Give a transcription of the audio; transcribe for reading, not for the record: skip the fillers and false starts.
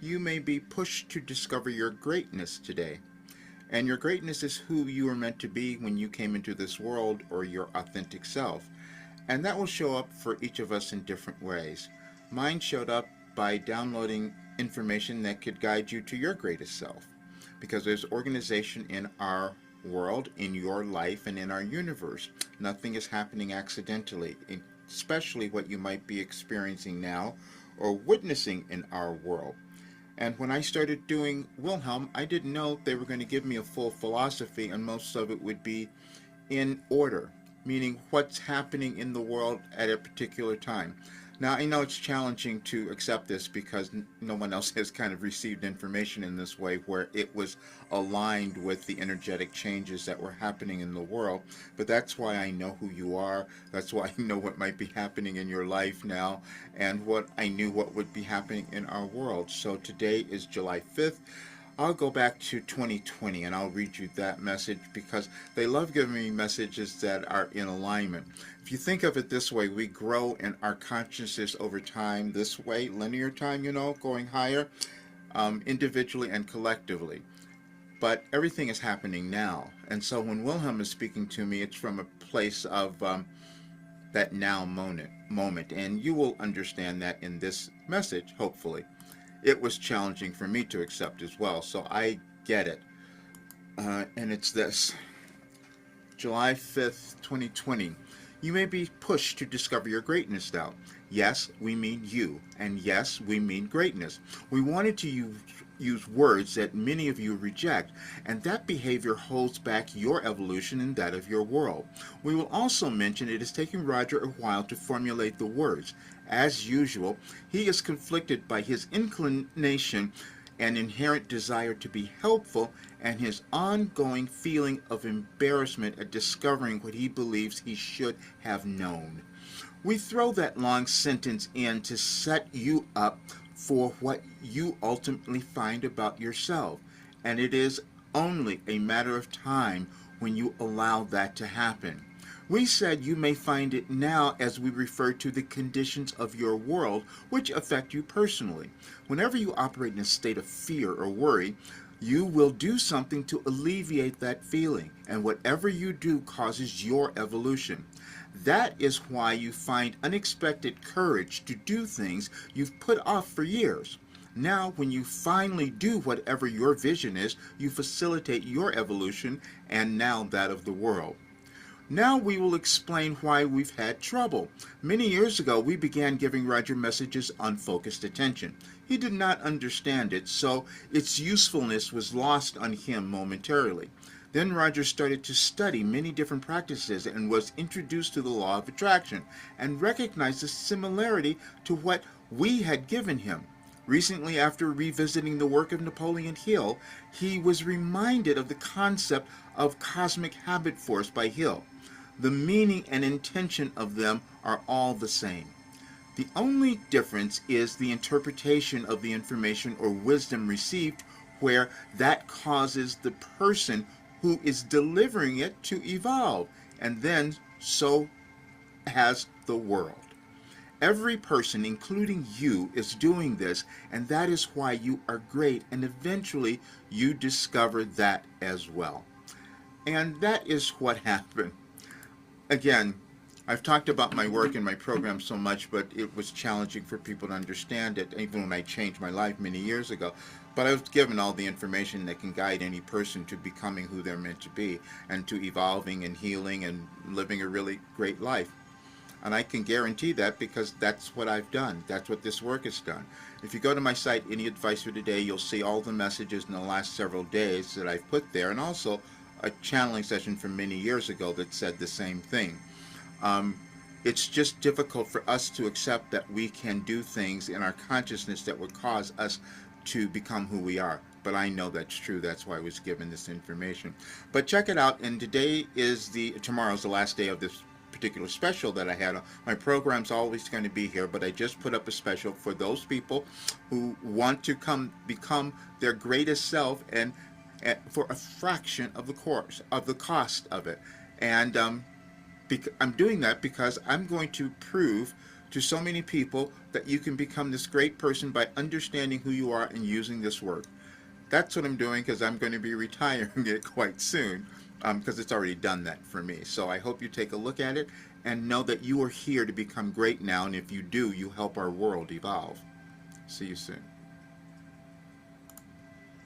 You may be pushed to discover your greatness today. And your greatness is who you were meant to be when you came into this world, or your authentic self. And that will show up for each of us in different ways. Mine showed up by downloading information that could guide you to your greatest self. Because there's organization in our world, in your life, and in our universe. Nothing is happening accidentally, especially what you might be experiencing now or witnessing in our world. And when I started doing Wilhelm, I didn't know they were going to give me a full philosophy, and most of it would be in order, meaning what's happening in the world at a particular time. Now, I know it's challenging to accept this because no one else has kind of received information in this way where it was aligned with the energetic changes that were happening in the world. But that's why I know who you are. That's why I know what might be happening in your life now, and what I knew what would be happening in our world. So today is July 5th. I'll go back to 2020 and I'll read you that message because they love giving me messages that are in alignment. If you think of it this way, we grow in our consciousness over time this way, linear time, going higher, individually and collectively. But everything is happening now. And so when Wilhelm is speaking to me, it's from a place of that now moment. And you will understand that in this message, hopefully. It was challenging for me to accept as well, so I get it. And it's this. July 5th, 2020. You may be pushed to discover your greatness now. Yes, we mean you, and yes, we mean greatness. We wanted to use words that many of you reject, and that behavior holds back your evolution and that of your world. We will also mention it is taking Roger a while to formulate the words. As usual, he is conflicted by his inclination and inherent desire to be helpful, and his ongoing feeling of embarrassment at discovering what he believes he should have known. We throw that long sentence in to set you up for what you ultimately find about yourself, and it is only a matter of time when you allow that to happen. We said you may find it now as we refer to the conditions of your world which affect you personally. Whenever you operate in a state of fear or worry, you will do something to alleviate that feeling, and whatever you do causes your evolution. That is why you find unexpected courage to do things you've put off for years. Now, when you finally do whatever your vision is, you facilitate your evolution and now that of the world. Now we will explain why we've had trouble. Many years ago, we began giving Roger messages on focused attention. He did not understand it, so its usefulness was lost on him momentarily. Then Roger started to study many different practices and was introduced to the law of attraction and recognized the similarity to what we had given him. Recently, after revisiting the work of Napoleon Hill, he was reminded of the concept of cosmic habit force by Hill. The meaning and intention of them are all the same. The only difference is the interpretation of the information or wisdom received, where that causes the person who is delivering it to evolve, and then so has the world. Every person, including you, is doing this, and that is why you are great, and eventually you discover that as well. And that is what happened. Again, I've talked about my work and my program so much, but it was challenging for people to understand it, even when I changed my life many years ago. But I was given all the information that can guide any person to becoming who they're meant to be, and to evolving and healing and living a really great life. And I can guarantee that because that's what I've done. That's what this work has done. If you go to my site, Any Advice for Today, you'll see all the messages in the last several days that I've put there, and also a channeling session from many years ago that said the same thing. It's just difficult for us to accept that we can do things in our consciousness that would cause us to become who we are. But I know that's true. That's why I was given this information. But check it out. And tomorrow's the last day of this particular special that I had. My program's always going to be here, but I just put up a special for those people who want to become their greatest self, and for a fraction of the cost of it. And I'm doing that because I'm going to prove to so many people that you can become this great person by understanding who you are and using this work. That's what I'm doing because I'm going to be retiring it quite soon because it's already done that for me. So I hope you take a look at it and know that you are here to become great now. And if you do, you help our world evolve. See you soon.